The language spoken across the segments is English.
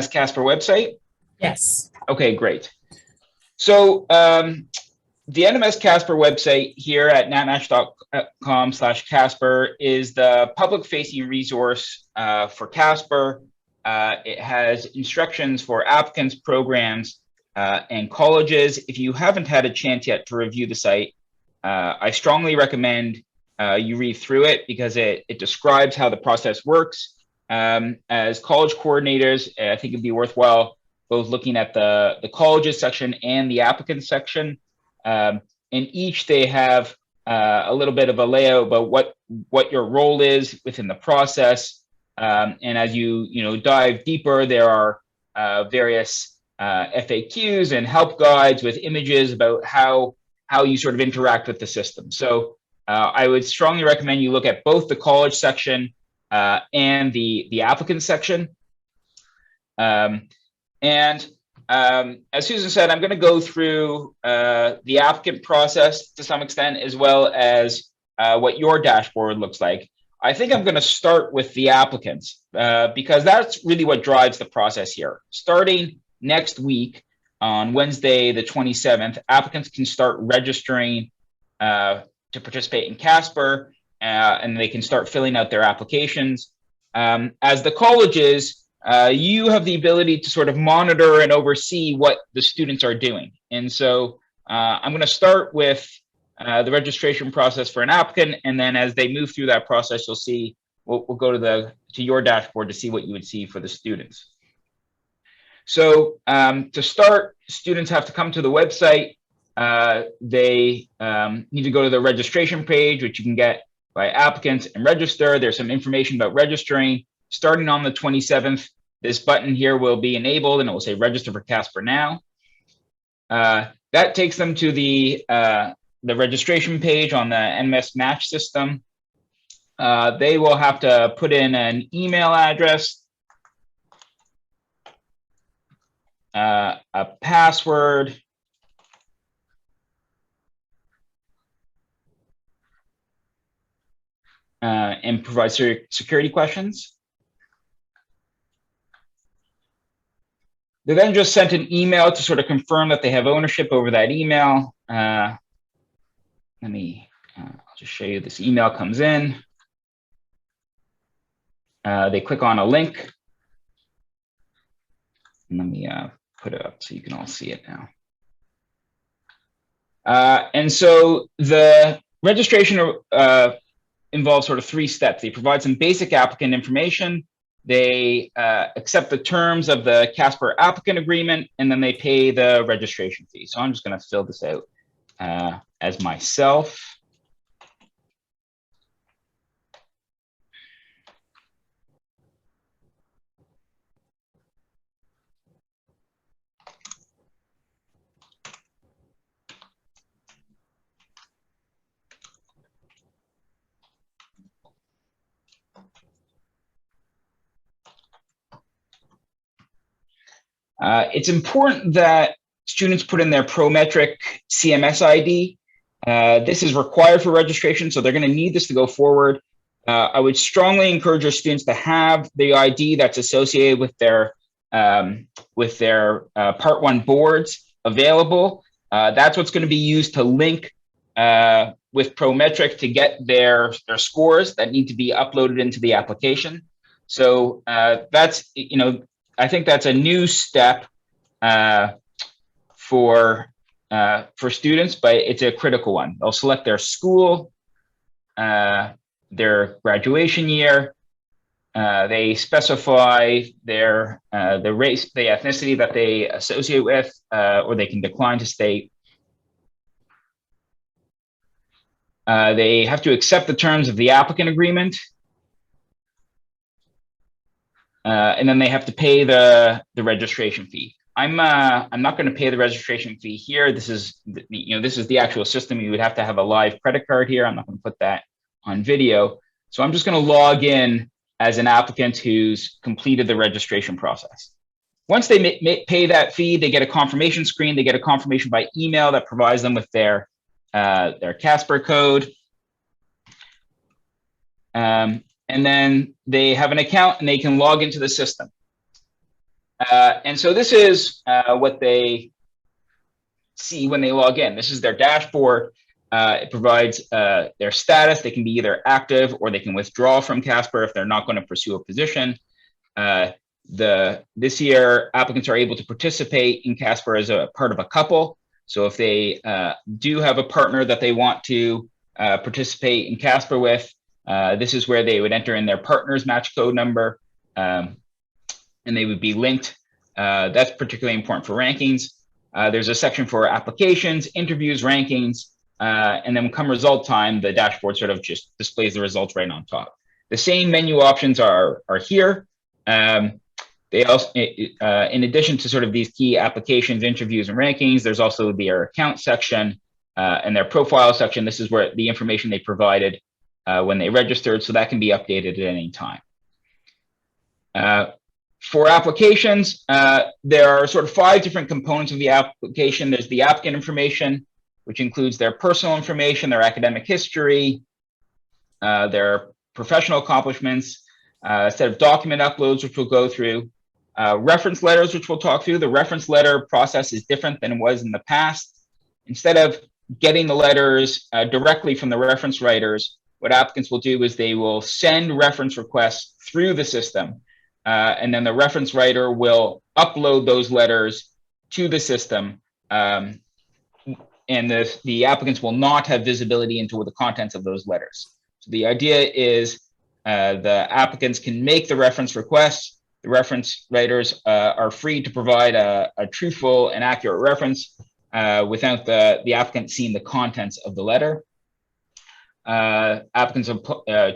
CASPR website? Yes. Okay, great. So the NMS CASPR website here at natmatch.com/CASPR is the public-facing resource for CASPR. It has instructions for applicants, programs, and colleges. If you haven't had a chance yet to review the site, I strongly recommend you read through it because it describes how the process works. As college coordinators, I think it'd be worthwhile both looking at the colleges section and the applicants section. In each, they have a little bit of a layout about what your role is within the process. And as you dive deeper, there are various FAQs and help guides with images about how you sort of interact with the system. So I would strongly recommend you look at both the college section and the applicant section. As Susan said, I'm going to go through the applicant process to some extent, as well as what your dashboard looks like. I think I'm going to start with the applicants because that's really what drives the process here. Starting next week on Wednesday, the 27th, applicants can start registering to participate in CASPR, and they can start filling out their applications. As the colleges, you have the ability to sort of monitor and oversee what the students are doing. And so I'm going to start with the registration process for an applicant, and then as they move through that process, you'll see, we'll go to your dashboard to see what you would see for the students. So to start, students have to come to the website. They need to go to the registration page, which you can get by applicants and register. There's some information about registering. Starting on the 27th, this button here will be enabled and it will say register for CASPR now. That takes them to the registration page on the NMS match system. They will have to put in an email address, a password, and provide security questions. They then just sent an email to sort of confirm that they have ownership over that email. I'll just show you. This email comes in. They click on a link. And let me put it up so you can all see it now. And so the registration involves sort of 3 steps. They provide some basic applicant information. They accept the terms of the CASPR applicant agreement, and then they pay the registration fee. So I'm just going to fill this out as myself. It's important that students put in their Prometric CMS ID. This is required for registration, so they're going to need this to go forward. I would strongly encourage your students to have the ID that's associated with their Part 1 boards available. That's what's going to be used to link with Prometric to get their scores that need to be uploaded into the application. So that's, I think that's a new step for students, but it's a critical one. They'll select their school, their graduation year. They specify their the race, the ethnicity that they associate with, or they can decline to state. They have to accept the terms of the applicant agreement. And then they have to pay the registration fee. I'm not going to pay the registration fee here. This is this is the actual system. You would have to have a live credit card here. I'm not going to put that on video. So I'm just going to log in as an applicant who's completed the registration process. Once they pay that fee, they get a confirmation screen. They get a confirmation by email that provides them with their CASPR code. And then they have an account and they can log into the system. And so this is what they see when they log in. This is their dashboard. It provides their status. They can be either active or they can withdraw from CASPR if they're not going to pursue a position. This year, applicants are able to participate in CASPR as a part of a couple. So if they do have a partner that they want to participate in CASPR with, this is where they would enter in their partner's match code number, and they would be linked. That's particularly important for rankings. There's a section for applications, interviews, rankings, and then come result time, the dashboard sort of just displays the results right on top. The same menu options are here. They also, in addition to sort of these key applications, interviews, and rankings, there's also their account section and their profile section. This is where the information they provided when they registered, so that can be updated at any time. For applications, there are sort of 5 different components of the application. There's the applicant information, which includes their personal information, their academic history, their professional accomplishments, a set of document uploads, which we'll go through, reference letters, which we'll talk through. The reference letter process is different than it was in the past. Instead of getting the letters directly from the reference writers, what applicants will do is they will send reference requests through the system, and then the reference writer will upload those letters to the system, and the applicants will not have visibility into the contents of those letters. So the idea is the applicants can make the reference requests. The reference writers are free to provide a truthful and accurate reference without the applicant seeing the contents of the letter. Applicants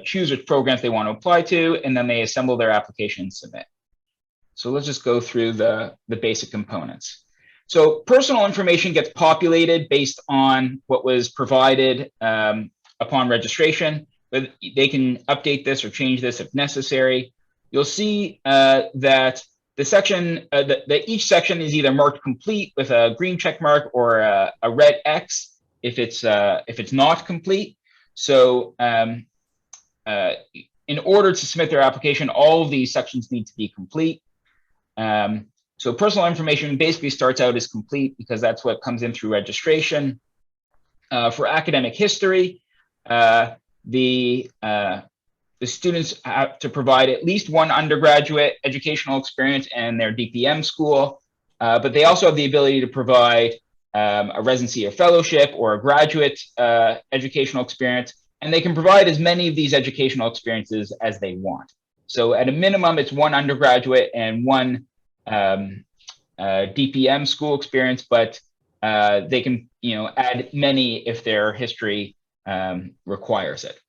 choose which programs they want to apply to, and then they assemble their application and submit. So let's just go through the basic components. So personal information gets populated based on what was provided upon registration, but they can update this or change this if necessary. You'll see that the section, that each section is either marked complete with a green check mark or a red X if it's not complete. So in order to submit their application, all of these sections need to be complete. So personal information basically starts out as complete because that's what comes in through registration. For academic history, the students have to provide at least one undergraduate educational experience in their DPM school, but they also have the ability to provide a residency or fellowship or a graduate educational experience, and they can provide as many of these educational experiences as they want. So at a minimum, it's one undergraduate and one DPM school experience, but they can add many if their history requires it.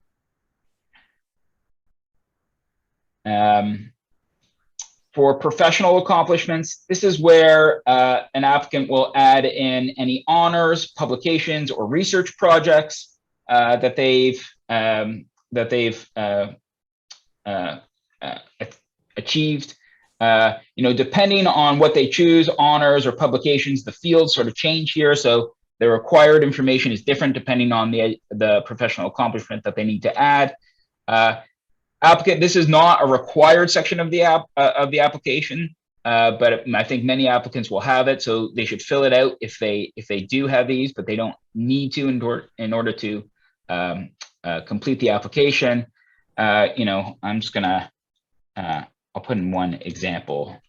For professional accomplishments, this is where an applicant will add in any honors, publications, or research projects that they've achieved. Depending on what they choose, honors or publications, the fields sort of change here. So the required information is different depending on the professional accomplishment that they need to add. Applicant, this is not a required section of the application, but I think many applicants will have it, so they should fill it out if they do have these, but they don't need to in order to complete the application. I'm just gonna I'll put in one example.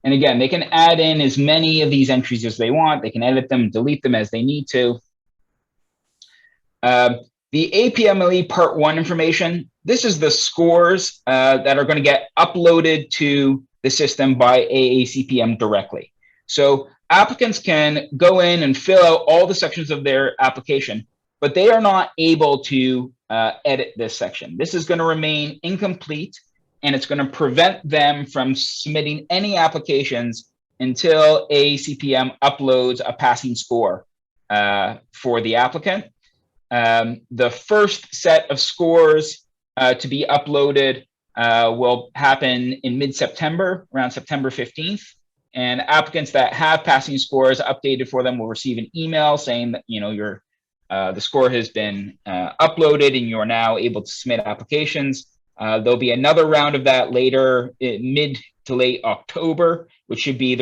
And again, they can add in as many of these entries as they want. They can edit them, delete them as they need to. The APMLE Part 1 information, this is the scores that are going to get uploaded to the system by AACPM directly. So applicants can go in and fill out all the sections of their application, but they are not able to edit this section. This is going to remain incomplete, and it's going to prevent them from submitting any applications until AACPM uploads a passing score for the applicant. The first set of scores to be uploaded will happen in mid-September, around September 15th. And applicants that have passing scores updated for them will receive an email saying that your the score has been uploaded and you are now able to submit applications. There'll be another round of that later, mid to late October, which should be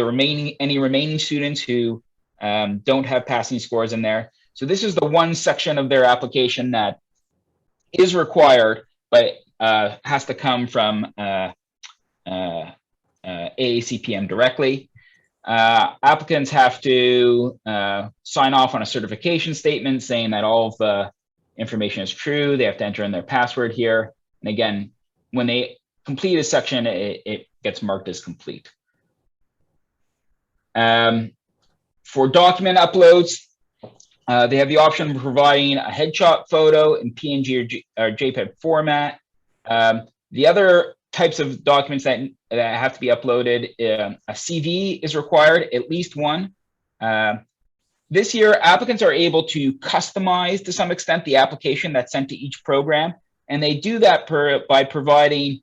any remaining students who don't have passing scores in there. So this is the one section of their application that is required, but has to come from AACPM directly. Applicants have to sign off on a certification statement saying that all of the information is true. They have to enter in their password here. And again, when they complete a section, it gets marked as complete. For document uploads, they have the option of providing a headshot photo in PNG or JPEG format. The other types of documents that have to be uploaded, a CV is required, at least one. This year, applicants are able to customize to some extent the application that's sent to each program, and they do that by providing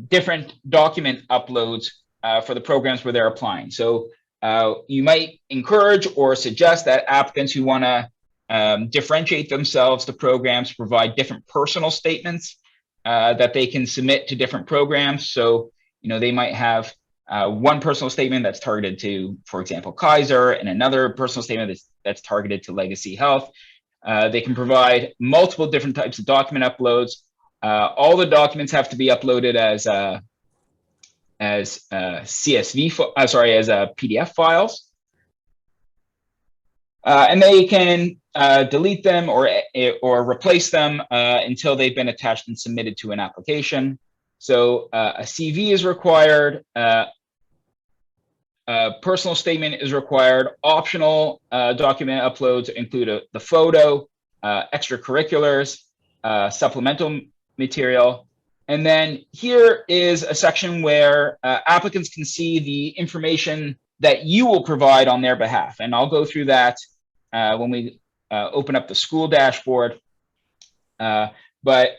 different document uploads for the programs where they're applying. So you might encourage or suggest that applicants who want to differentiate themselves to programs provide different personal statements that they can submit to different programs. So, they might have one personal statement that's targeted to, for example, Kaiser, and another personal statement that's targeted to Legacy Health. They can provide multiple different types of document uploads. All the documents have to be uploaded as PDF files. And they can delete them or replace them until they've been attached and submitted to an application. So a CV is required, personal statement is required. Optional document uploads include the photo, extracurriculars, supplemental material. And then here is a section where applicants can see the information that you will provide on their behalf. And I'll go through that when we open up the school dashboard. But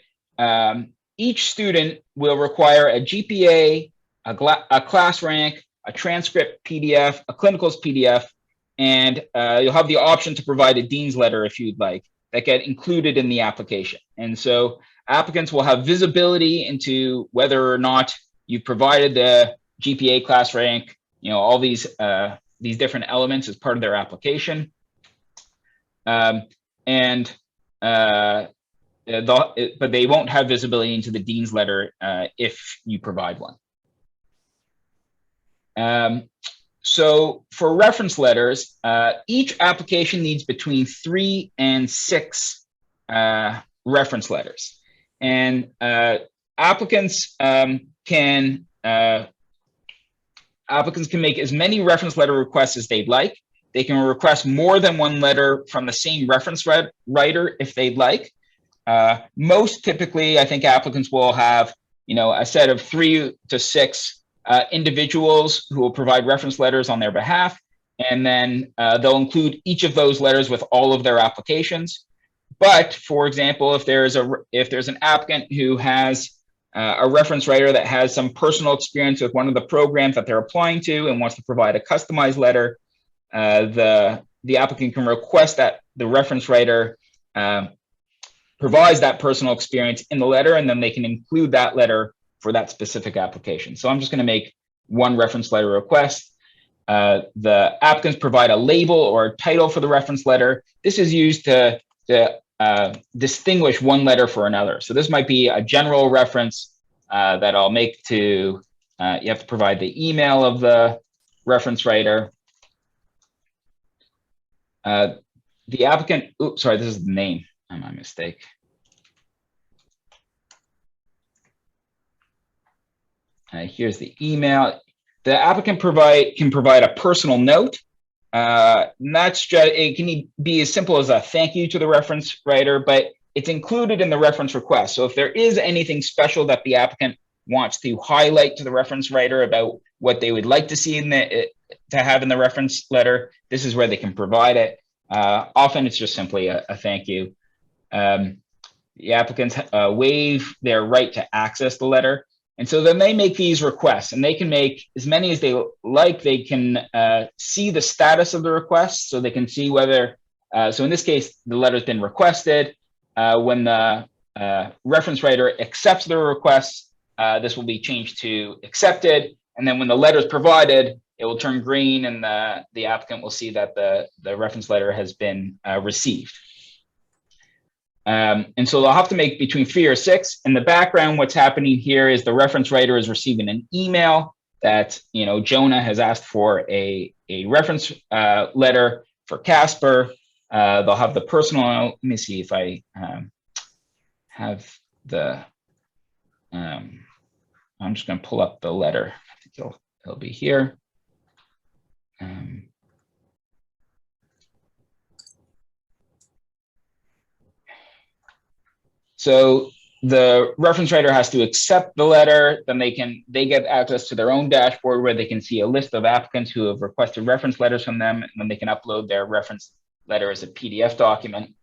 each student will require a GPA, a class rank, a transcript PDF, a clinicals PDF, and you'll have the option to provide a dean's letter if you'd like, that get included in the application. And so applicants will have visibility into whether or not you provided the GPA, class rank, all these different elements as part of their application. But they won't have visibility into the dean's letter if you provide one. So for reference letters, each application needs between 3 and 6 reference letters. And applicants can make as many reference letter requests as they'd like. They can request more than one letter from the same reference writer if they'd like. Most typically, I think applicants will have, a set of 3 to 6 individuals who will provide reference letters on their behalf, and then they'll include each of those letters with all of their applications. But for example, if there's an applicant who has a reference writer that has some personal experience with one of the programs that they're applying to and wants to provide a customized letter, the applicant can request that the reference writer provides that personal experience in the letter, and then they can include that letter for that specific application. So I'm just going to make one reference letter request. The applicants provide a label or a title for the reference letter. This is used to distinguish one letter for another. So this might be a general reference that I'll make to, you have to provide the email of the reference writer. The applicant, oops, sorry, this is the name, my mistake. Here's the email. The applicant can provide a personal note. And that's just, it can be as simple as a thank you to the reference writer, but it's included in the reference request. So if there is anything special that the applicant wants to highlight to the reference writer about what they would like to see to have in the reference letter, this is where they can provide it. Often it's just simply a thank you. The applicants waive their right to access the letter. And so then they make these requests, and they can make as many as they like. They can see the status of the request, so they can see whether So in this case, the letter's been requested. When the reference writer accepts the request, this will be changed to accepted. And then when the letter is provided, it will turn green, and the applicant will see that the reference letter has been received. And so they'll have to make between 3 or 6. In the background, what's happening here is the reference writer is receiving an email that, you know, Jonah has asked for a reference letter for CASPR. They'll have the personal. Let me see if I have the. I'm just going to pull up the letter. I think it'll be here. So the reference writer has to accept the letter, then they get access to their own dashboard where they can see a list of applicants who have requested reference letters from them, and then they can upload their reference letter as a PDF document.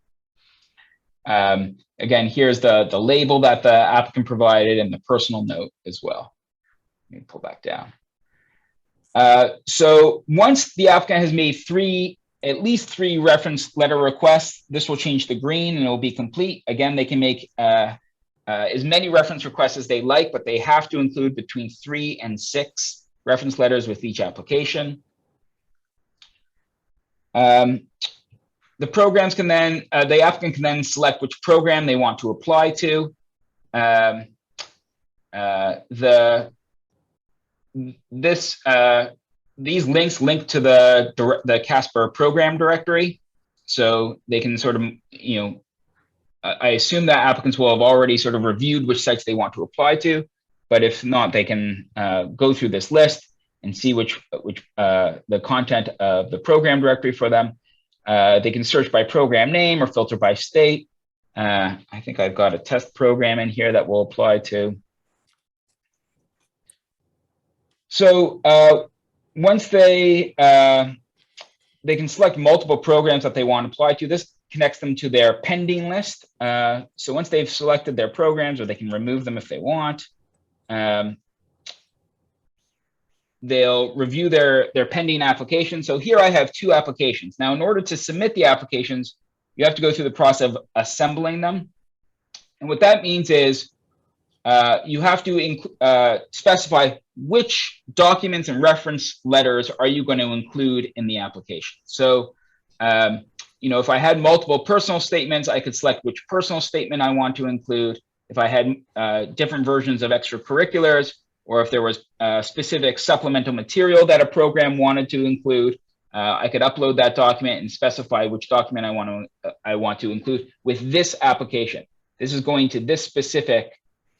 Again, here's the label that the applicant provided and the personal note as well. Let me pull back down. So once the applicant has made at least three reference letter requests, this will change to green and it will be complete. Again, they can make as many reference requests as they like, but they have to include between 3 and 6 reference letters with each application. The programs can then, the applicant can then select which program they want to apply to. These links link to the CASPR program directory, so they can sort of, you know, I assume that applicants will have already sort of reviewed which sites they want to apply to, but if not, they can go through this list and see which the content of the program directory for them. They can search by program name or filter by state. I think I've got a test program in here that will apply to. So once they can select multiple programs that they want to apply to. This connects them to their pending list. So once they've selected their programs, or they can remove them if they want, they'll review their pending application. So here I have 2 applications. Now, in order to submit the applications, you have to go through the process of assembling them. And what that means is you have to specify which documents and reference letters are you going to include in the application. So, you know, if I had multiple personal statements, I could select which personal statement I want to include. If I had different versions of extracurriculars, or if there was specific supplemental material that a program wanted to include, I could upload that document and specify which document I want to include with this application. This is going to this specific,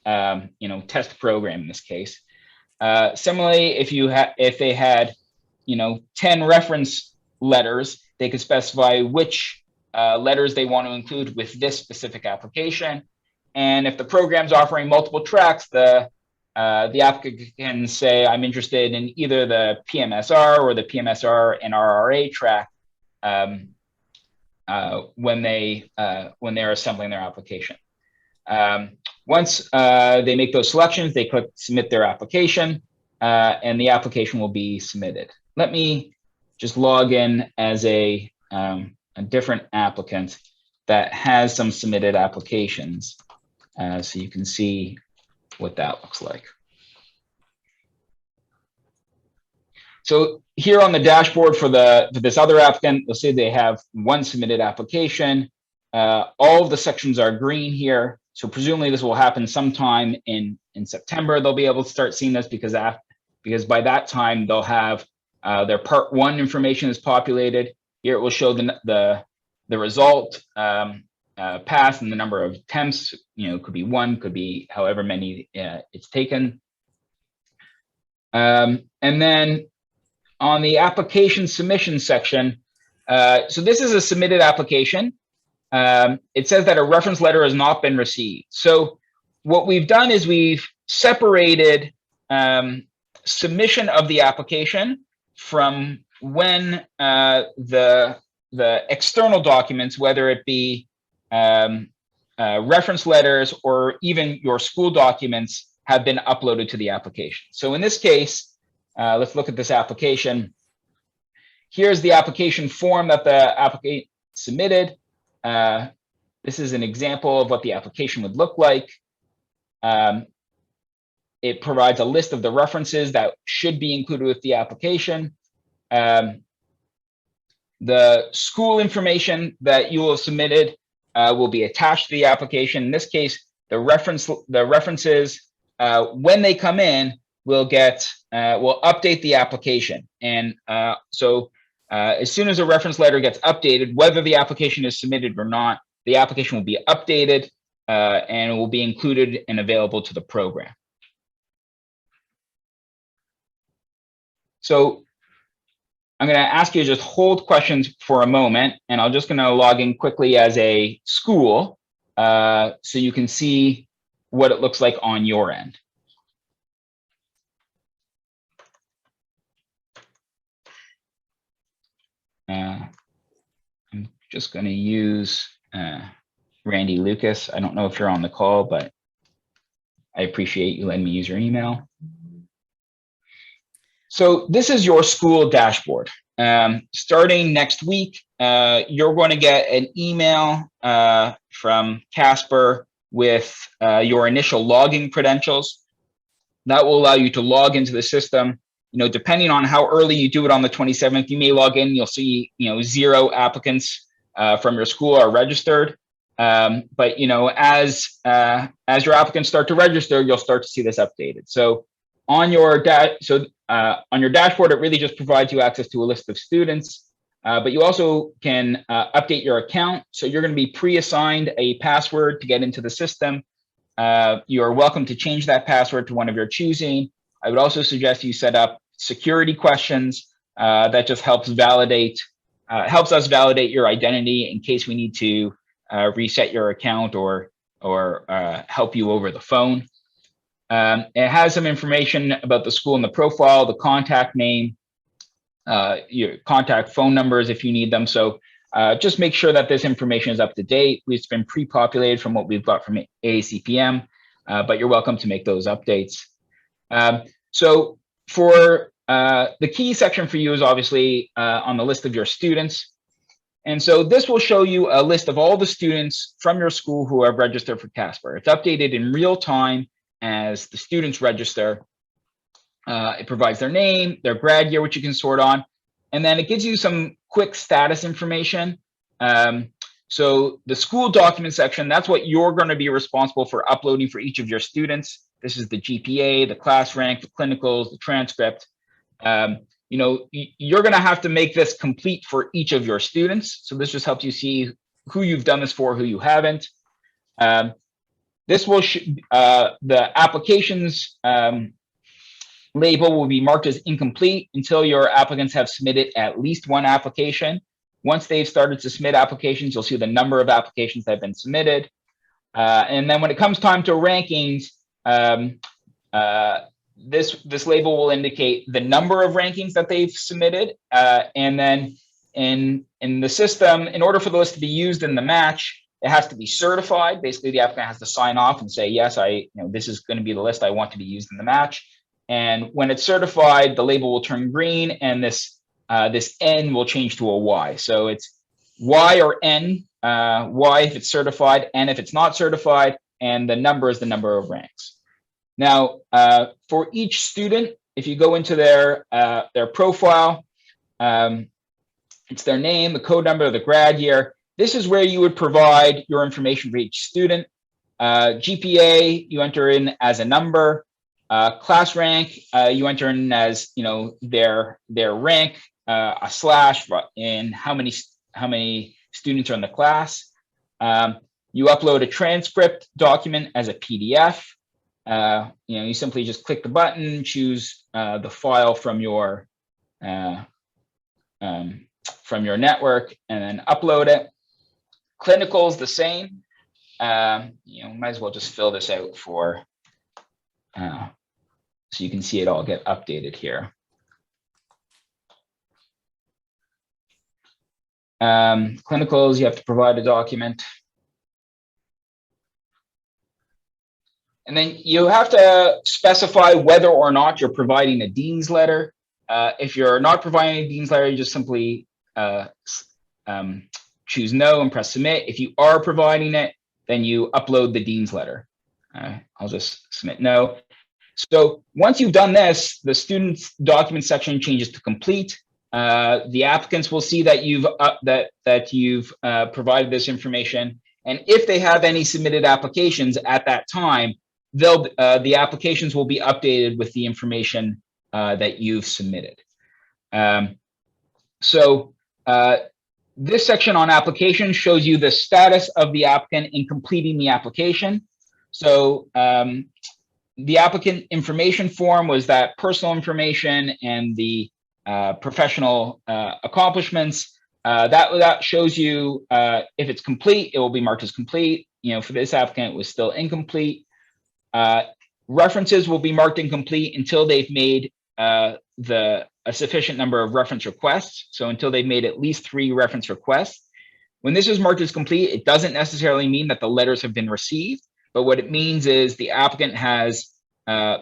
you know, test program in this case. Similarly, if they had, you know, 10 reference letters, they could specify which letters they want to include with this specific application. And if the program's offering multiple tracks, the applicant can say, I'm interested in either the PMSR or the PMSR and RRA track when they're assembling their application. Once they make those selections, they click submit their application, and the application will be submitted. Let me just log in as a different applicant that has some submitted applications, so you can see what that looks like. So here on the dashboard for this other applicant, you'll see they have 1 submitted application. All of the sections are green here. So presumably this will happen sometime in September. They'll be able to start seeing this because by that time they'll have their part 1 information is populated. Here it will show the result pass and the number of attempts. You know, could be 1, could be however many it's taken. And then on the application submission section, so this is a submitted application. It says that a reference letter has not been received. So what we've done is we've separated submission of the application from when the external documents, whether it be reference letters or even your school documents, have been uploaded to the application. So in this case, let's look at this application. Here's the application form that the submitted. This is an example of what the application would look like. It provides a list of the references that should be included with the application. The school information that you will have submitted will be attached to the application. In this case, the references, when they come in, will update the application. And so as soon as a reference letter gets updated, whether the application is submitted or not, the application will be updated and will be included and available to the program. So I'm going to ask you to just hold questions for a moment, and I'm just going to log in quickly as a school so you can see what it looks like on your end. I'm just going to use Randy Lucas. I don't know if you're on the call, but I appreciate you letting me use your email. So this is your school dashboard. Starting next week, you're going to get an email from CASPR with your initial login credentials. That will allow you to log into the system. You know, depending on how early you do it on the 27th, you may log in, you'll see, 0 applicants from your school are registered. But, as your applicants start to register, you'll start to see this updated. So on your dashboard, it really just provides you access to a list of students, but you also can update your account. So you're going to be pre-assigned a password to get into the system. You're welcome to change that password to one of your choosing. I would also suggest you set up security questions that just helps us validate your identity in case we need to reset your account or help you over the phone. It has some information about the school in the profile, the contact name, your contact phone numbers if you need them. So just make sure that this information is up to date. It's been pre-populated from what we've got from AACPM, but you're welcome to make those updates. So for the key section for you is obviously on the list of your students. And so this will show you a list of all the students from your school who have registered for CASPR. It's updated in real time as the students register. It provides their name, their grad year, which you can sort on, and then it gives you some quick status information. So the school document section, that's what you're going to be responsible for uploading for each of your students. This is the GPA, the class rank, the clinicals, the transcript. You're going to have to make this complete for each of your students. So this just helps you see who you've done this for, who you haven't. This will the applications label will be marked as incomplete until your applicants have submitted at least one application. Once they've started to submit applications, you'll see the number of applications that have been submitted. And then when it comes time to rankings, this label will indicate the number of rankings that they've submitted. And then in the system, in order for the list to be used in the match, it has to be certified. Basically, the applicant has to sign off and say, yes, this is going to be the list I want to be used in the match. And when it's certified, the label will turn green, and this N will change to a Y. So it's Y or N, Y if it's certified, N if it's not certified, and the number is the number of ranks. Now, for each student, if you go into their profile, it's their name, the code number, the grad year. This is where you would provide your information for each student. GPA, you enter in as a number. Class rank, you enter in as their rank, a slash in how many students are in the class. You upload a transcript document as a PDF. You simply just click the button, choose the file from your network, and then upload it. Clinicals the same. Might as well just fill this out for so you can see it all get updated here. Clinicals, you have to provide a document. And then you have to specify whether or not you're providing a dean's letter. If you're not providing a dean's letter, you just simply choose no and press submit. If you are providing it, then you upload the dean's letter. I'll just submit no. So once you've done this, the student's document section changes to complete. The applicants will see that you've provided this information, and if they have any submitted applications at that time, the applications will be updated with the information that you've submitted. This section on application shows you the status of the applicant in completing the application. So the applicant information form was that personal information and the professional accomplishments. That shows you if it's complete, it will be marked as complete. For this applicant, it was still incomplete. References will be marked incomplete until they've made a sufficient number of reference requests. So until they've made at least 3 reference requests. When this is marked as complete, it doesn't necessarily mean that the letters have been received, but what it means is the applicant has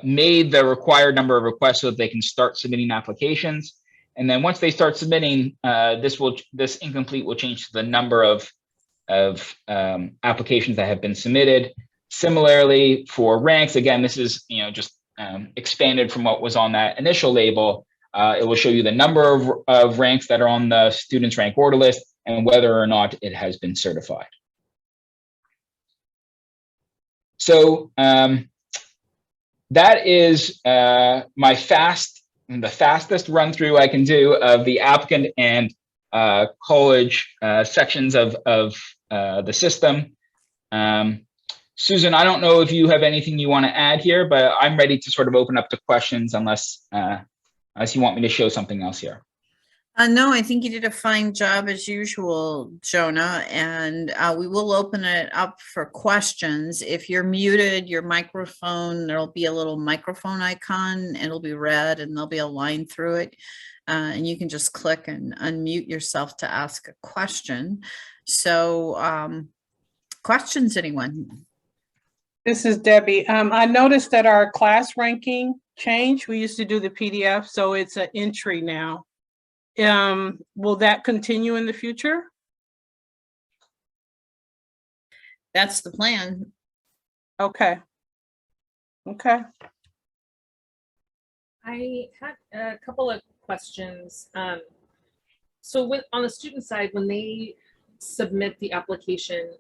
made the required number of requests so that they can start submitting applications. And then once they start submitting, this incomplete will change to the number of applications that have been submitted. Similarly for ranks, again, this is just expanded from what was on that initial label. It will show you the number of ranks that are on the student's rank order list and whether or not it has been certified. So that is the fastest run through I can do of the applicant and college sections of the system. Susan, I don't know if you have anything you want to add here, but I'm ready to sort of open up to questions unless you want me to show something else here. No, I think you did a fine job as usual, Jonah, and we will open it up for questions. If you're muted, your microphone, there'll be a little microphone icon, it'll be red and there'll be a line through it. And you can just click and unmute yourself to ask a question. So questions, anyone? This is Debbie. I noticed that our class ranking changed. We used to do the PDF, so it's an entry now. Will that continue in the future? That's the plan. Okay. Okay. I had a couple of questions. So on the student side, when they submit the application,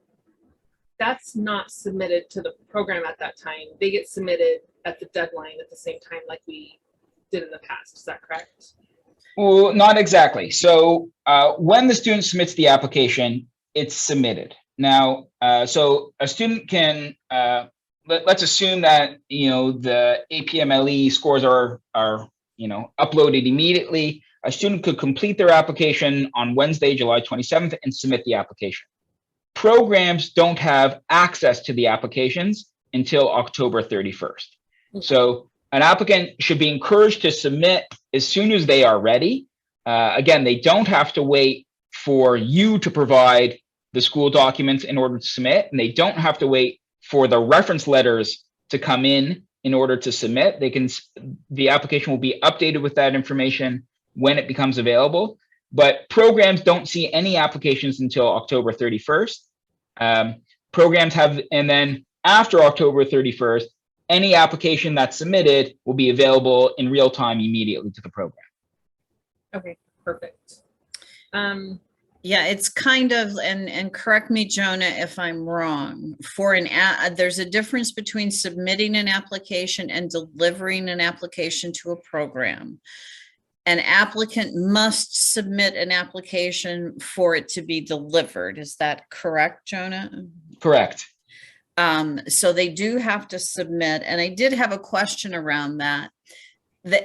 that's not submitted to the program at that time. They get submitted at the deadline at the same time like we did in the past. Is that correct? Well, not exactly. So when the student submits the application, it's submitted. Now, so a student can, let's assume that, the APMLE scores are uploaded immediately. A student could complete their application on Wednesday, July 27th and submit the application. Programs don't have access to the applications until October 31st. So an applicant should be encouraged to submit as soon as they are ready. Again, they don't have to wait for you to provide the school documents in order to submit, and they don't have to wait for the reference letters to come in order to submit. The application will be updated with that information when it becomes available, but programs don't see any applications until October 31st. Programs have, and then after October 31st, any application that's submitted will be available in real time immediately to the program. Okay, perfect. Yeah, it's kind of, and correct me, Jonah, if I'm wrong. There's a difference between submitting an application and delivering an application to a program. An applicant must submit an application for it to be delivered. Is that correct, Jonah? Correct. So they do have to submit, and I did have a question around that.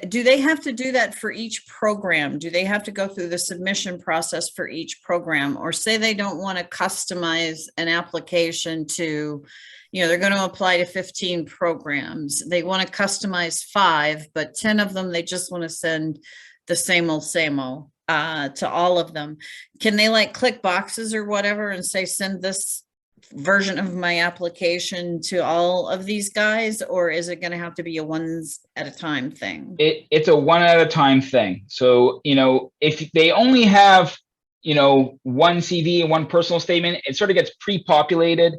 Do they have to do that for each program? Do they have to go through the submission process for each program? Or say they don't want to customize an application to, they're going to apply to 15 programs. They want to customize 5, but 10 of them, they just want to send the same old to all of them. Can they click boxes or whatever and say, send this version of my application to all of these guys, or is it going to have to be a ones at a time thing? It's a one at a time thing. So, if they only have, one CV and one personal statement, it sort of gets pre-populated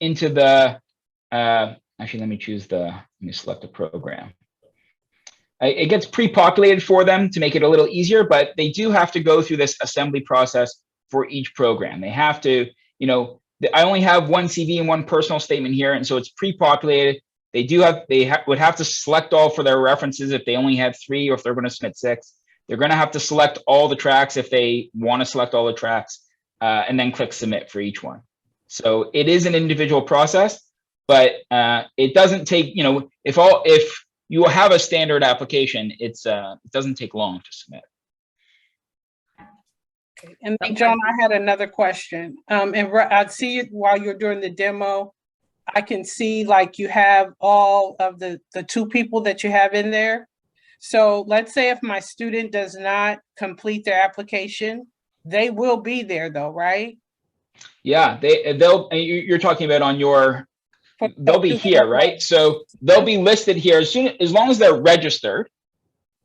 into the, actually, let me select a program. It gets pre-populated for them to make it a little easier, but they do have to go through this assembly process for each program. They have to, I only have one CV and one personal statement here, and so it's pre-populated. They would have to select all for their references if they only had 3, or if they're going to submit 6. They're going to have to select all the tracks if they want to select all the tracks, and then click submit for each one. So it is an individual process, but it doesn't take, if you have a standard application, it doesn't take long to submit. And then, John, I had another question. And I see it while you're doing the demo. I can see like you have all of the 2 people that you have in there. So let's say if my student does not complete their application, they will be there though, right? Yeah, you're talking about on your, they'll be here, right? So they'll be listed here as long as they're registered,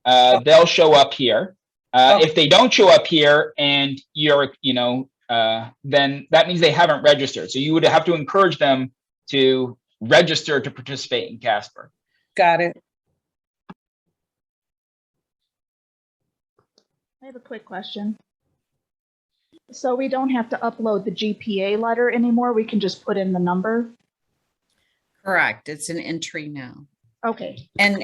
they'll show up here. If they don't show up here and you're, then that means they haven't registered. So you would have to encourage them to register to participate in CASPR. Got it. I have a quick question. So we don't have to upload the GPA letter anymore. We can just put in the number. Correct. It's an entry now. Okay. And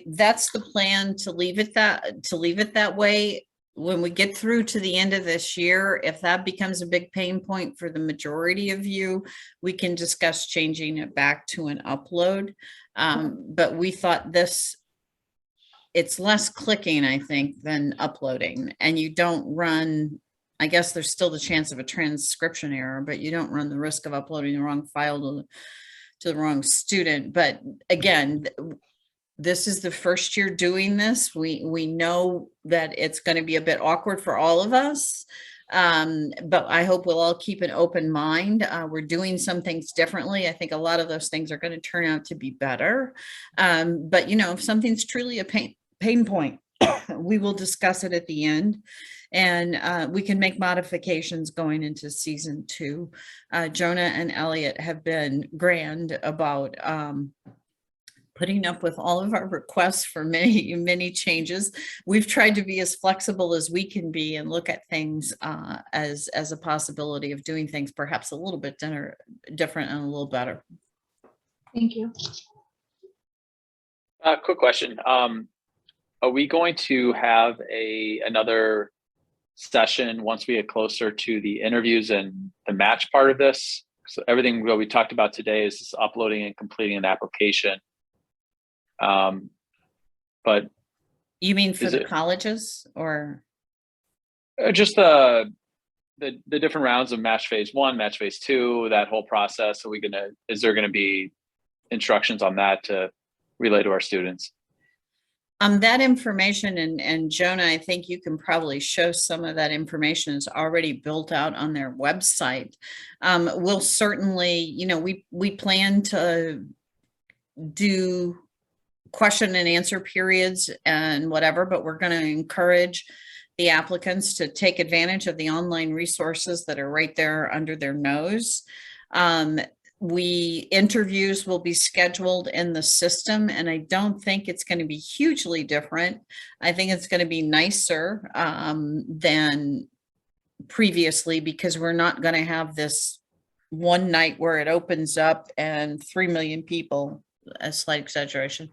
that's the plan, to leave it that way. When we get through to the end of this year, if that becomes a big pain point for the majority of you, we can discuss changing it back to an upload. But we thought it's less clicking, I think, than uploading, and you don't run, I guess there's still the chance of a transcription error, but you don't run the risk of uploading the wrong file to the wrong student. But again, this is the first year doing this. We know that it's going to be a bit awkward for all of us, but I hope we'll all keep an open mind. We're doing some things differently. I think a lot of those things are going to turn out to be better. But if something's truly a pain point, we will discuss it at the end, and we can make modifications going into season 2. Jonah and Elliot have been grand about putting up with all of our requests for many changes. We've tried to be as flexible as we can be and look at things as a possibility of doing things perhaps a little bit different and a little better. Thank you. Quick question. Are we going to have another session once we get closer to the interviews and the match part of this? So everything that we talked about today is just uploading and completing an application. But you mean for the colleges, or just the different rounds of match phase 1, match phase 2, that whole process? Is there gonna be instructions on that to relay to our students? That information, and Jonah, I think you can probably show some of that information is already built out on their website. We'll certainly, we plan to do question and answer periods and whatever, but we're going to encourage the applicants to take advantage of the online resources that are right there under their nose. Interviews will be scheduled in the system, and I don't think it's going to be hugely different. I think it's going to be nicer than previously, because we're not going to have this one night where it opens up and 3 million people, a slight exaggeration,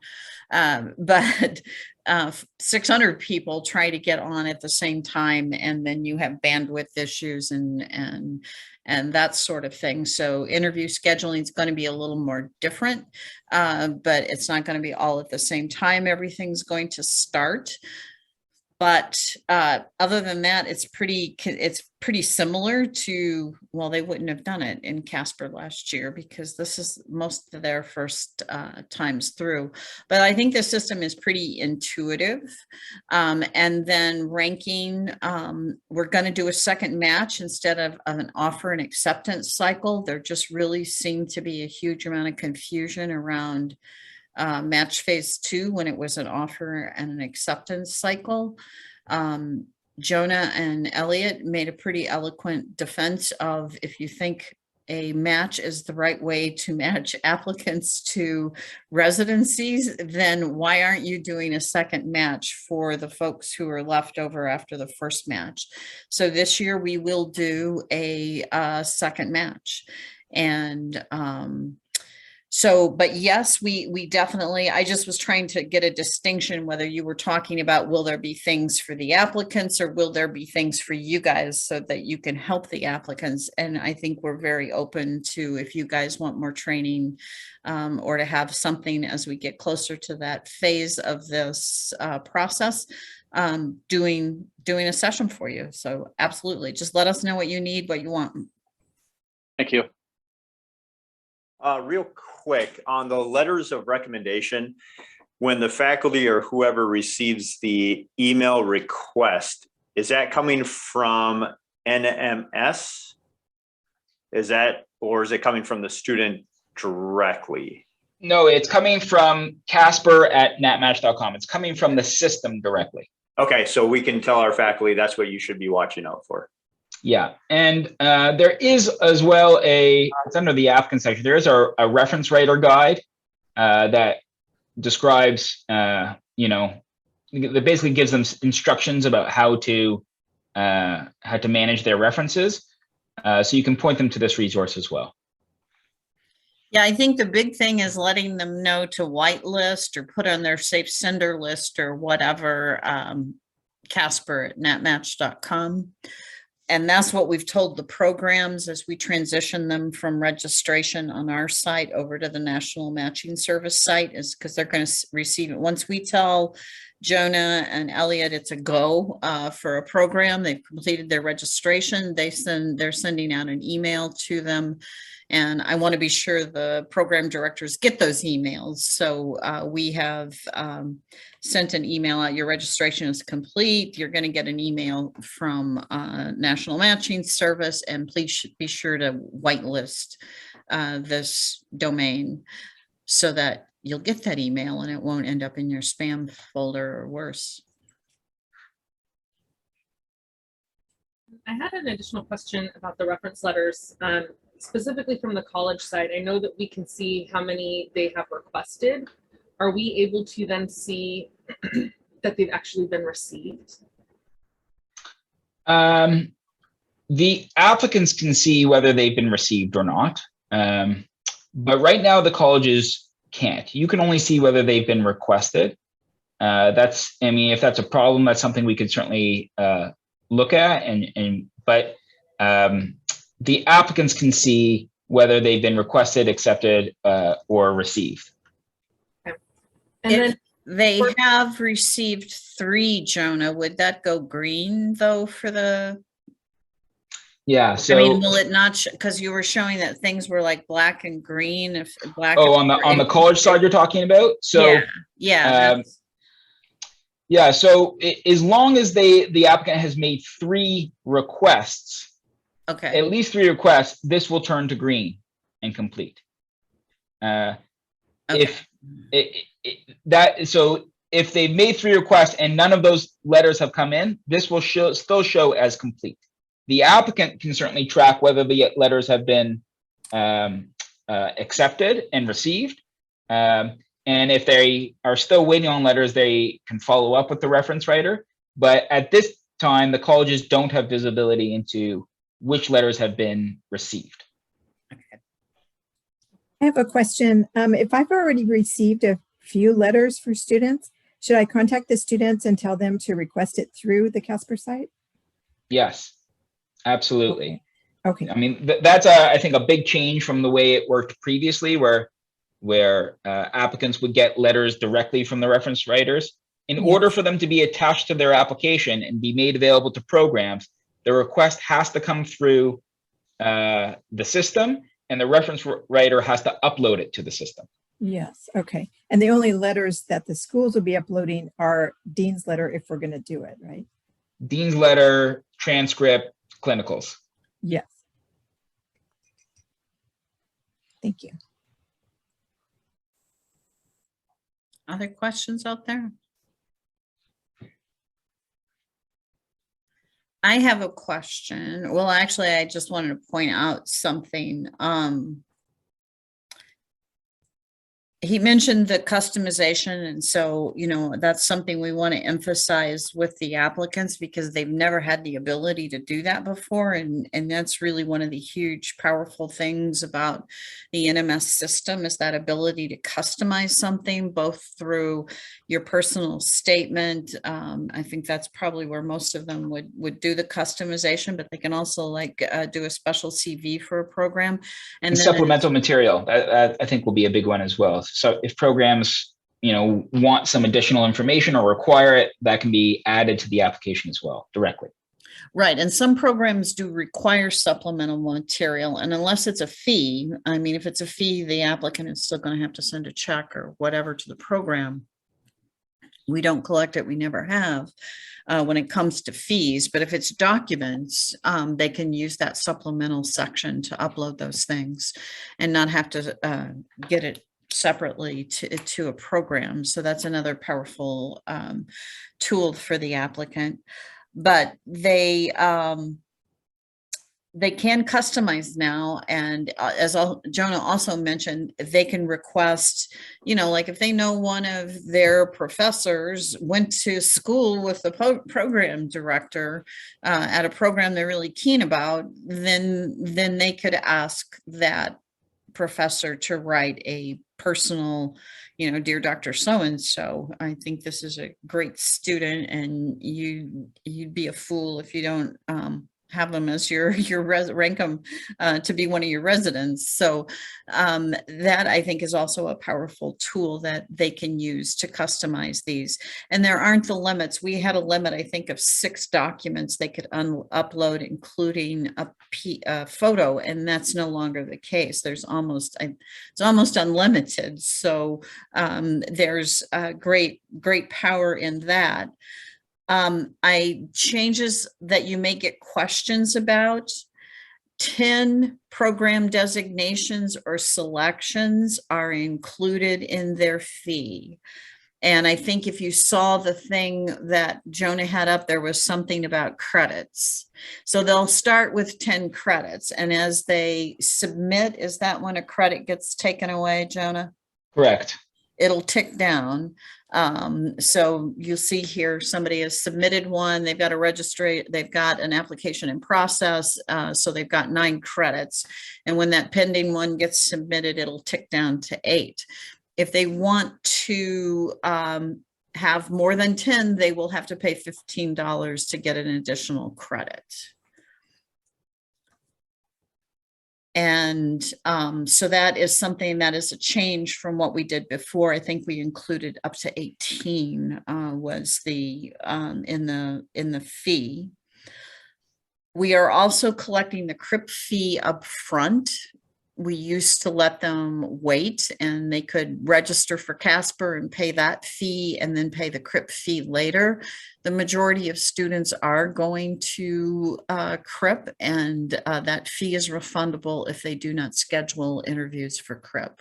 but 600 people try to get on at the same time, and then you have bandwidth issues and that sort of thing. So interview scheduling is going to be a little more different, but it's not going to be all at the same time. Everything's going to start. But other than that, it's pretty similar to, well, they wouldn't have done it in CASPR last year because this is most of their first times through. But I think the system is pretty intuitive. And then ranking, we're going to do a second match instead of an offer and acceptance cycle. There just really seemed to be a huge amount of confusion around match phase 2 when it was an offer and an acceptance cycle. Jonah and Elliot made a pretty eloquent defense of if you think a match is the right way to match applicants to residencies, then why aren't you doing a second match for the folks who are left over after the first match? So this year we will do a second match. And so, but yes, we definitely, I just was trying to get a distinction whether you were talking about will there be things for the applicants or will there be things for you guys so that you can help the applicants. And I think we're very open to if you guys want more training or to have something as we get closer to that phase of this process, doing a session for you. So absolutely, just let us know what you need, what you want. Thank you. Real quick, on the letters of recommendation, when the faculty or whoever receives the email request, is that coming from NMS? Or is it coming from the student directly? No, it's coming from CASPR at natmatch.com. It's coming from the system directly. Okay, so we can tell our faculty that's what you should be watching out for. Yeah, and there is as well it's under the applicant section, there is a reference writer guide that describes, that basically gives them instructions about how to manage their references. So you can point them to this resource as well. Yeah, I think the big thing is letting them know to whitelist or put on their safe sender list or whatever, CASPR at natmatch.com. And that's what we've told the programs as we transition them from registration on our site over to the National Matching Service site, is because they're going to receive it. Once we tell Jonah and Elliot it's a go for a program, they've completed their registration, they're sending out an email to them. And I want to be sure the program directors get those emails. So we have sent an email out. Your registration is complete. You're going to get an email from National Matching Service, and please be sure to whitelist this domain so that you'll get that email and it won't end up in your spam folder or worse. I had an additional question about the reference letters, specifically from the college side. I know that we can see how many they have requested. Are we able to then see that they've actually been received? The applicants can see whether they've been received or not. But right now the colleges can't. You can only see whether they've been requested. If that's a problem, that's something we could certainly look at, but the applicants can see whether they've been requested, accepted, or received. Okay. And then they have received 3, Jonah. Would that go green though for the? Yeah. So I mean, will it not? Because you were showing that things were like black and green. If black. Oh, on the college side you're talking about. So yeah. Yeah. So as long as the applicant has made 3 requests. Okay. At least 3 requests, this will turn to green and complete. Okay. If they've made 3 requests and none of those letters have come in, this will still show as complete. The applicant can certainly track whether the letters have been accepted and received. And if they are still waiting on letters, they can follow up with the reference writer. But at this time, the colleges don't have visibility into which letters have been received. Okay. I have a question. If I've already received a few letters for students, should I contact the students and tell them to request it through the CASPR site? Yes, absolutely. Okay. I mean, that's I think a big change from the way it worked previously, where applicants would get letters directly from the reference writers. In order for them to be attached to their application and be made available to programs, the request has to come through the system, and the reference writer has to upload it to the system. Yes. Okay. And the only letters that the schools will be uploading are Dean's letter if we're going to do it, right? Dean's letter, transcript, clinicals. Yes. Thank you. Other questions out there? I have a question. Well, actually, I just wanted to point out something. He mentioned the customization, and so, you know, that's something we want to emphasize with the applicants because they've never had the ability to do that before. And that's really one of the huge, powerful things about the NMS system is that ability to customize something both through your personal statement. I think that's probably where most of them would do the customization, but they can also like do a special CV for a program. And then supplemental material, that I think will be a big one as well. So if programs, you know, want some additional information or require it, that can be added to the application as well directly. Right. And some programs do require supplemental material. And unless it's a fee, I mean, if it's a fee, the applicant is still going to have to send a check or whatever to the program. We don't collect it. We never have when it comes to fees. But if it's documents, they can use that supplemental section to upload those things and not have to get it separately to a program. So that's another powerful tool for the applicant. But they can customize now. And as Jonah also mentioned, they can request, you know, like if they know one of their professors went to school with the program director at a program they're really keen about, then they could ask that professor to write a personal, you know, dear Dr. So-and-so, I think this is a great student and you'd be a fool if you don't have them as rank them to be one of your residents. So that I think is also a powerful tool that they can use to customize these. And there aren't the limits. We had a limit, I think, of 6 documents they could upload, including a photo, and that's no longer the case. It's almost unlimited. So there's great power in that. Changes that you may get questions about, 10 program designations or selections are included in their fee. And I think if you saw the thing that Jonah had up, there was something about credits. So they'll start with 10 credits. And as they submit, is that when a credit gets taken away, Jonah? Correct. It'll tick down. So you'll see here, somebody has submitted one, they've got to register, they've got an application in process. So they've got 9 credits. And when that pending one gets submitted, it'll tick down to 8. If they want to have more than 10, they will have to pay $15 to get an additional credit. And so that is something that is a change from what we did before. I think we included up to 18 was the in the fee. We are also collecting the CRIP fee up front. We used to let them wait and they could register for CASPR and pay that fee and then pay the CRIP fee later. The majority of students are going to CRIP, and that fee is refundable if they do not schedule interviews for CRIP.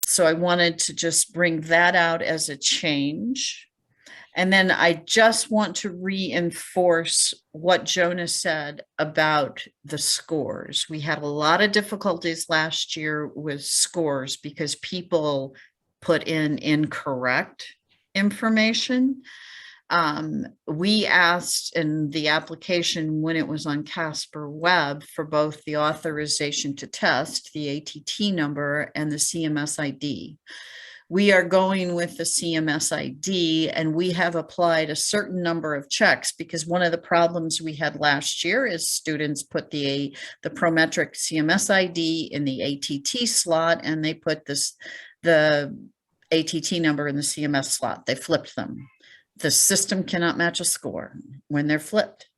So I wanted to just bring that out as a change. And then I just want to reinforce what Jonah said about the scores. We had a lot of difficulties last year with scores because people put in incorrect information. We asked in the application when it was on CASPR Web for both the authorization to test, the ATT number, and the CMS ID. We are going with the CMS ID, and we have applied a certain number of checks because one of the problems we had last year is students put the Prometric CMS ID in the ATT slot, and they put the ATT number in the CMS slot. They flipped them. The system cannot match a score when they're flipped.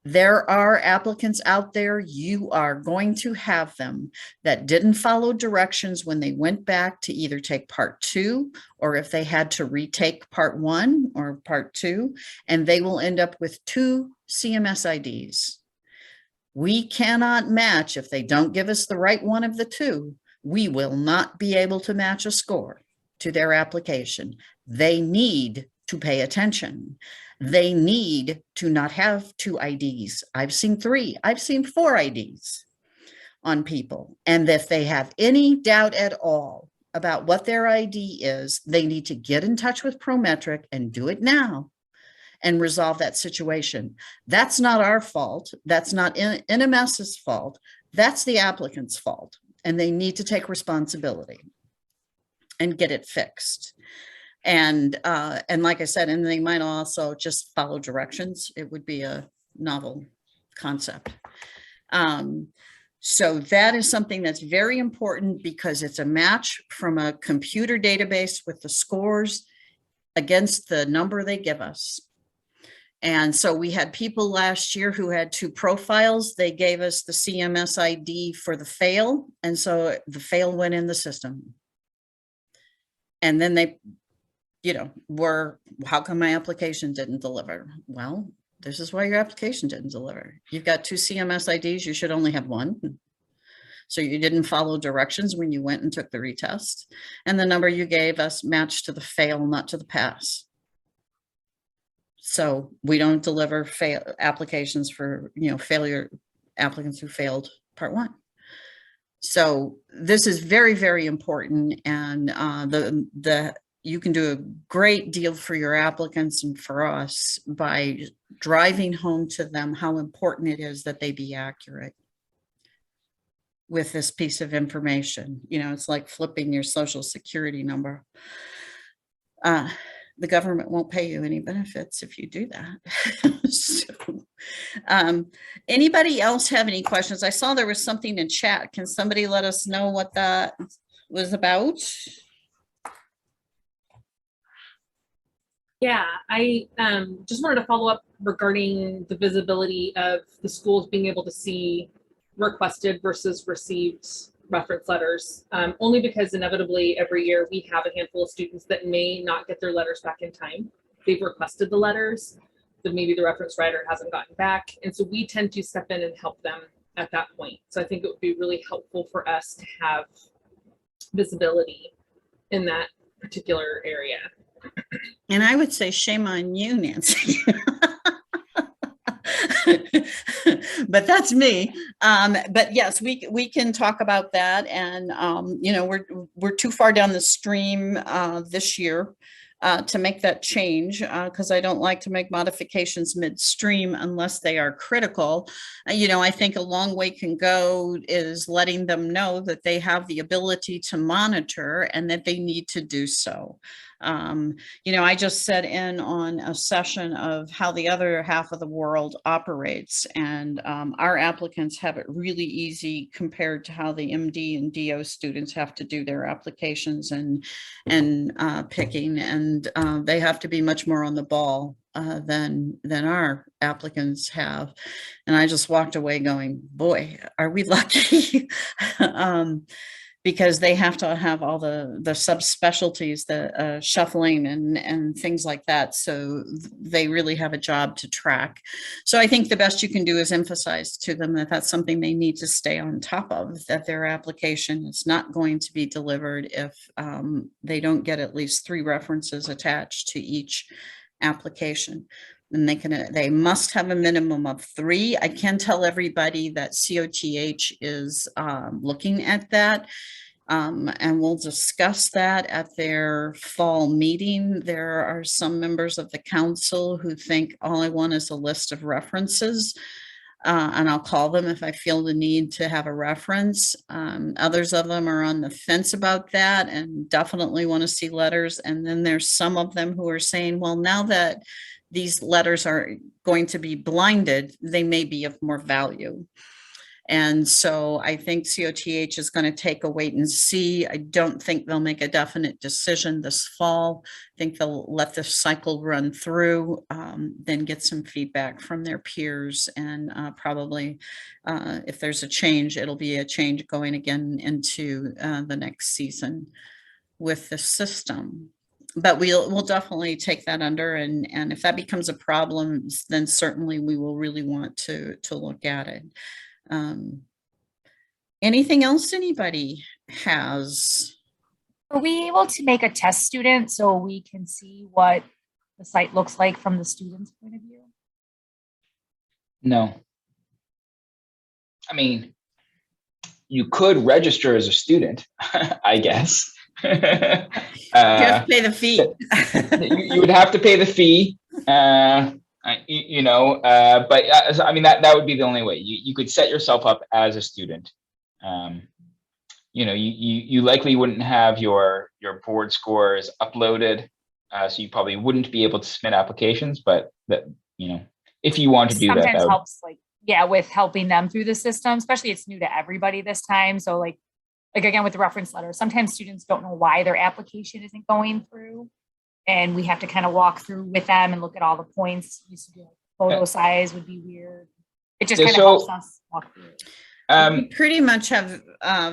There are applicants out there, you are going to have them, that didn't follow directions when they went back to either take part 2 or if they had to retake part 1 or part 2, and they will end up with 2 CMS IDs. We cannot match if they don't give us the right one of the 2. We will not be able to match a score to their application. They need to pay attention. They need to not have 2 IDs. I've seen 3, I've seen 4 IDs on people. And if they have any doubt at all about what their ID is, they need to get in touch with Prometric and do it now and resolve that situation. That's not our fault. That's not NMS's fault. That's the applicant's fault. And they need to take responsibility and get it fixed. And like I said, and they might also just follow directions. It would be a novel concept. So that is something that's very important because it's a match from a computer database with the scores against the number they give us. And so we had people last year who had 2 profiles. They gave us the CMS ID for the fail. And so the fail went in the system. And then they, how come my application didn't deliver? Well, this is why your application didn't deliver. You've got 2 CMS IDs. You should only have 1. So you didn't follow directions when you went and took the retest. And the number you gave us matched to the fail, not to the pass. So we don't deliver applications for, failure applicants who failed part 1. So this is very, very important. And you can do a great deal for your applicants and for us by driving home to them how important it is that they be accurate with this piece of information. It's like flipping your social security number. The government won't pay you any benefits if you do that. So, anybody else have any questions? I saw there was something in chat. Can somebody let us know what that was about? Yeah, I just wanted to follow up regarding the visibility of the schools being able to see requested versus received reference letters, only because inevitably every year we have a handful of students that may not get their letters back in time. They've requested the letters, but maybe the reference writer hasn't gotten back. And so we tend to step in and help them at that point. So I think it would be really helpful for us to have visibility in that particular area. And I would say shame on you, Nancy. But that's me. But yes, we can talk about that. And, we're too far down the stream this year to make that change because I don't like to make modifications midstream unless they are critical. I think a long way can go is letting them know that they have the ability to monitor and that they need to do so. I just sat in on a session of how the other half of the world operates, and our applicants have it really easy compared to how the MD and DO students have to do their applications and picking, and they have to be much more on the ball than our applicants have. And I just walked away going, boy, are we lucky? Because they have to have all the subspecialties, the shuffling and things like that. So they really have a job to track. So I think the best you can do is emphasize to them that that's something they need to stay on top of, that their application is not going to be delivered if they don't get at least 3 references attached to each application. And they must have a minimum of 3. I can tell everybody that COTH is looking at that. And we'll discuss that at their fall meeting. There are some members of the council who think all I want is a list of references. And I'll call them if I feel the need to have a reference. Others of them are on the fence about that and definitely want to see letters. And then there's some of them who are saying, well, now that these letters are going to be blinded, they may be of more value. And so I think COTH is going to take a wait and see. I don't think they'll make a definite decision this fall. I think they'll let the cycle run through, then get some feedback from their peers. And probably if there's a change, it'll be a change going again into the next season with the system. But we'll definitely take that under, and if that becomes a problem, then certainly we will really want to look at it. Anything else anybody has? Are we able to make a test student so we can see what the site looks like from the student's point of view? No. I mean, you could register as a student, I guess. Just pay the fee. You would have to pay the fee, but I mean, that would be the only way. You could set yourself up as a student. You likely wouldn't have your board scores uploaded, so you probably wouldn't be able to submit applications, but if you want to do that, Sometimes helps, like, yeah, with helping them through the system, especially it's new to everybody this time. So like again, with the reference letter, sometimes students don't know why their application isn't going through. And we have to kind of walk through with them and look at all the points. Used to be like photo size would be weird. It just kind of helps us walk through it. We pretty much have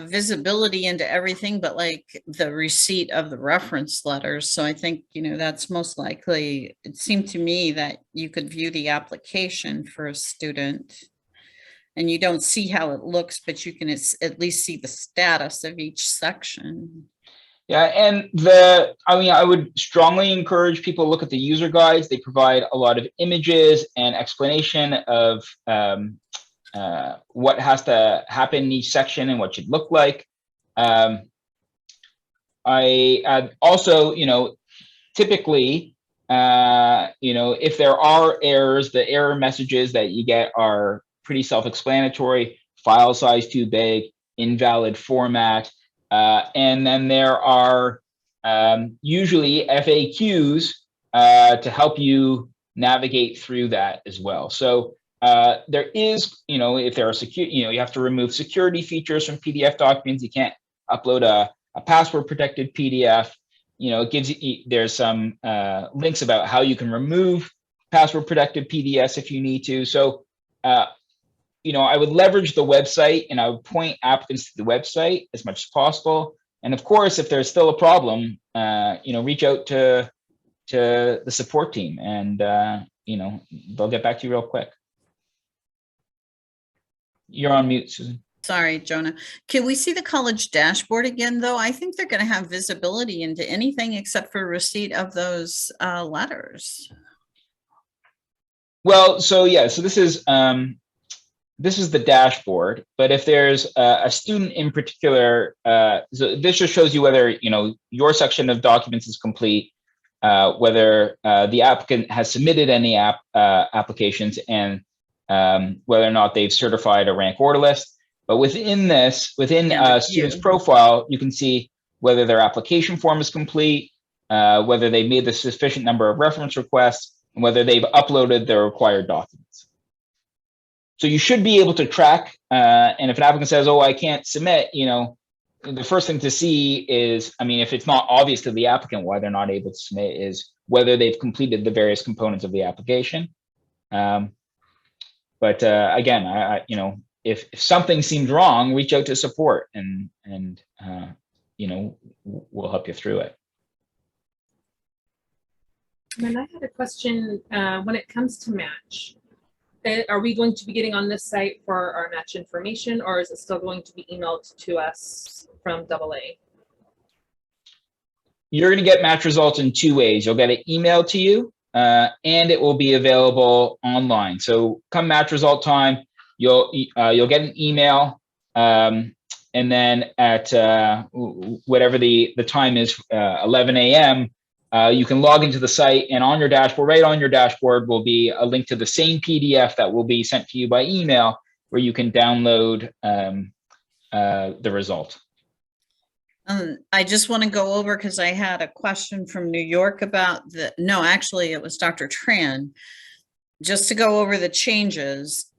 visibility into everything but like the receipt of the reference letters. So I think, that's most likely, it seemed to me that you could view the application for a student and you don't see how it looks, but you can at least see the status of each section. Yeah, and I would strongly encourage people to look at the user guides. They provide a lot of images and explanation of what has to happen in each section and what should look like. I also, typically, if there are errors, the error messages that you get are pretty self-explanatory: file size too big, invalid format, and then there are usually FAQs to help you navigate through that as well. So there is, if there are you have to remove security features from PDF documents. You can't upload a password protected PDF. It gives you, there's some links about how you can remove password protected PDFs if you need to. So, I would leverage the website and I would point applicants to the website as much as possible. And of course, if there's still a problem, reach out to the support team and, they'll get back to you real quick. You're on mute, Susan. Sorry, Jonah. Can we see the college dashboard again, though? I think they're going to have visibility into anything except for receipt of those letters. Well, so yeah, so this is the dashboard, but if there's a student in particular, so this just shows you whether, your section of documents is complete, whether the applicant has submitted any applications, and whether or not they've certified a rank order list. But within a student's profile, you can see whether their application form is complete, whether they made the sufficient number of reference requests, and whether they've uploaded their required documents. So you should be able to track, and if an applicant says, oh, I can't submit, the first thing to see is, if it's not obvious to the applicant why they're not able to submit, is whether they've completed the various components of the application. But again, if something seems wrong, reach out to support and we'll help you through it. And then I had a question when it comes to match. Are we going to be getting on this site for our match information, or is it still going to be emailed to us from AA? You're going to get match results in two ways. You'll get it emailed to you, and it will be available online. So come match result time, you'll get an email, and then at whatever the time is, 11 a.m., you can log into the site, and on your dashboard, right on your dashboard, will be a link to the same PDF that will be sent to you by email, where you can download the result. I just want to go over, because I had a question from New York about no, actually it was Dr. Tran. Just to go over the changes,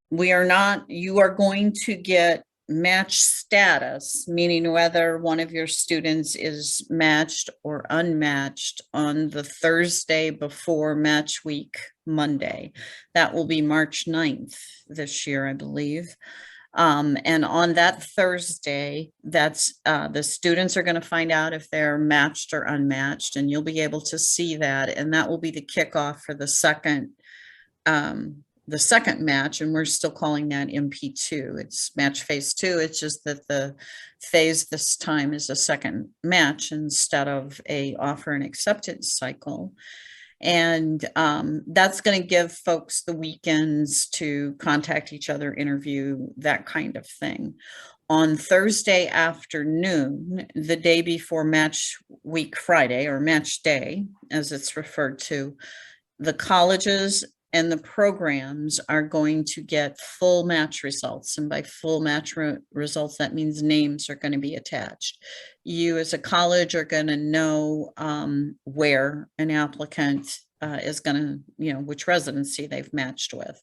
you are going to get match status, meaning whether one of your students is matched or unmatched on the Thursday before match week Monday. That will be March 9th this year, I believe. And on that Thursday, that's the students are going to find out if they're matched or unmatched, and you'll be able to see that. And that will be the kickoff for the second match, and we're still calling that MP2. It's match phase 2. It's just that the phase this time is a second match instead of a offer and acceptance cycle. And that's going to give folks the weekends to contact each other, interview, that kind of thing. On Thursday afternoon, the day before match week Friday, or match day, as it's referred to, the colleges and the programs are going to get full match results. And by full match results, that means names are going to be attached. You as a college are going to know where an applicant is going to, you know, which residency they've matched with.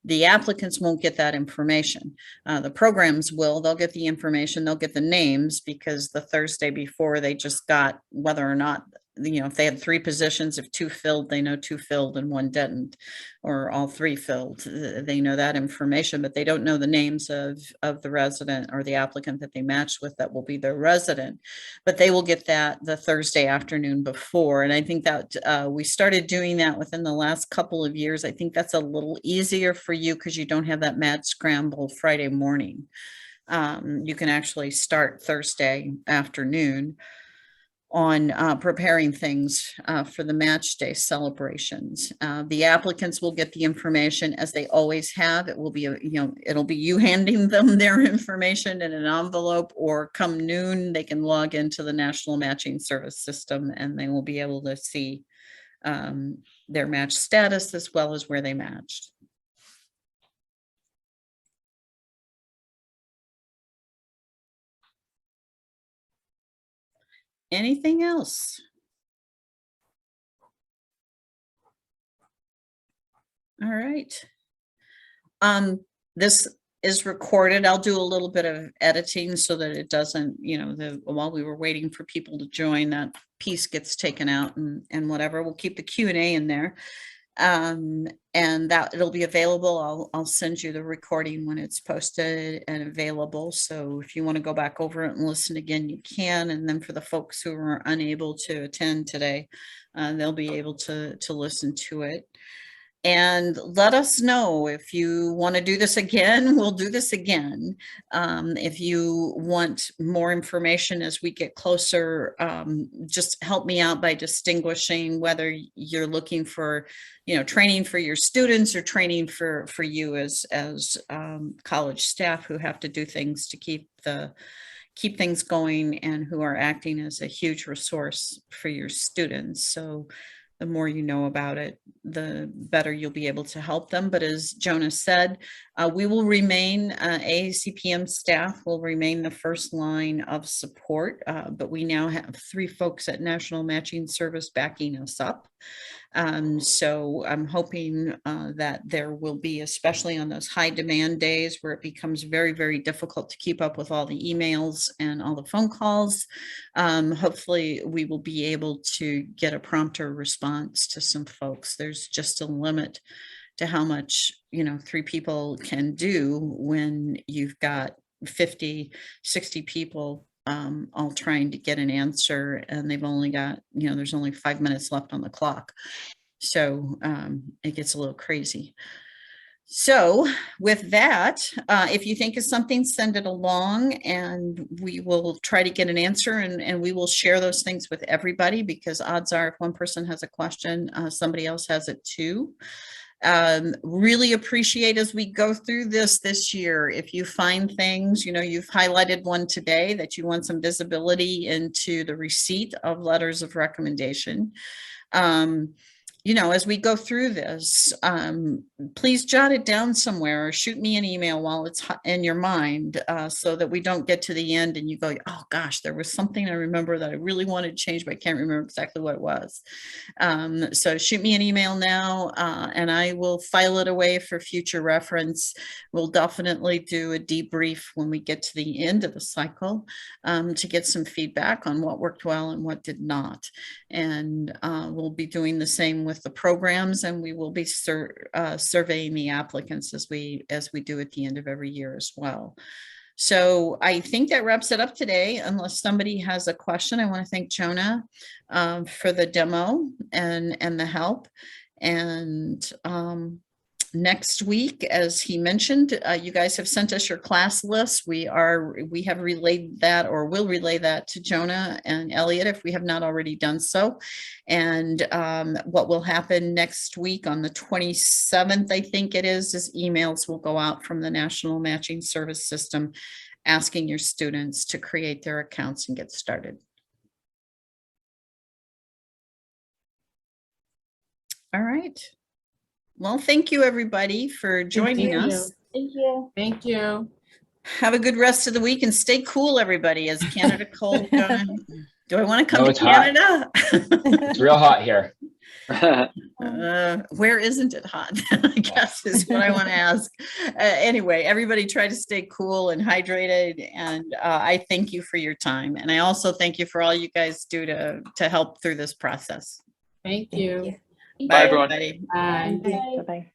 The applicants won't get that information. The programs will. They'll get the information, they'll get the names, because the Thursday before they just got whether or not, you know, if they had 3 positions, if 2 filled, they know 2 filled and 1 didn't, or all 3 filled. They know that information, but they don't know the names of the resident or the applicant that they matched with that will be their resident. But they will get that the Thursday afternoon before. And I think that we started doing that within the last couple of years. I think that's a little easier for you because you don't have that mad scramble Friday morning. You can actually start Thursday afternoon on preparing things for the match day celebrations. The applicants will get the information as they always have. It will be, it'll be you handing them their information in an envelope, or come noon, they can log into the National Matching Service System and they will be able to see their match status as well as where they matched. Anything else? All right. This is recorded. I'll do a little bit of editing so that it doesn't, while we were waiting for people to join, that piece gets taken out and whatever. We'll keep the Q&A in there. And that it'll be available. I'll send you the recording when it's posted and available. So if you want to go back over it and listen again, you can. And then for the folks who are unable to attend today, they'll be able to listen to it. And let us know if you want to do this again. We'll do this again. If you want more information as we get closer, just help me out by distinguishing whether you're looking for, training for your students or training for you as college staff who have to do things to keep things going and who are acting as a huge resource for your students. So the more you know about it, the better you'll be able to help them. But as Jonah said, we will remain, AACPM staff will remain the first line of support, but we now have 3 folks at National Matching Service backing us up. So I'm hoping that there will be, especially on those high demand days where it becomes very, very difficult to keep up with all the emails and all the phone calls. Hopefully we will be able to get a prompter response to some folks. There's just a limit to how much, 3 people can do when you've got 50, 60 people all trying to get an answer, and they've only got, there's only 5 minutes left on the clock. So it gets a little crazy. So with that, if you think of something, send it along and we will try to get an answer, and we will share those things with everybody, because odds are if one person has a question, somebody else has it too. Really appreciate as we go through this year, if you find things, you've highlighted one today that you want some visibility into the receipt of letters of recommendation. As we go through this, please jot it down somewhere or shoot me an email while it's in your mind, so that we don't get to the end and you go, oh gosh, there was something I remember that I really wanted to change, but I can't remember exactly what it was. So shoot me an email now, and I will file it away for future reference. We'll definitely do a debrief when we get to the end of the cycle, to get some feedback on what worked well and what did not. And we'll be doing the same with the programs, and we will be surveying the applicants as we do at the end of every year as well. So I think that wraps it up today. Unless somebody has a question, I want to thank Jonah for the demo and the help. And next week, as he mentioned, you guys have sent us your class list. We have relayed that, or will relay that to Jonah and Elliot if we have not already done so. And what will happen next week on the 27th, I think it is emails will go out from the National Matching Service System asking your students to create their accounts and get started. All right. Well, thank you, everybody, for joining you. us. Thank you. Thank you. Have a good rest of the week and stay cool, everybody. Is Canada cold? Do I want to come No, to it's hot. Canada? It's real hot here. Where isn't it hot? I guess is what I want to ask. Anyway, everybody try to stay cool and hydrated. And I thank you for your time. And I also thank you for all you guys do to help through this process. Thank you. Bye, everyone. everybody. Bye. Bye. Bye-bye.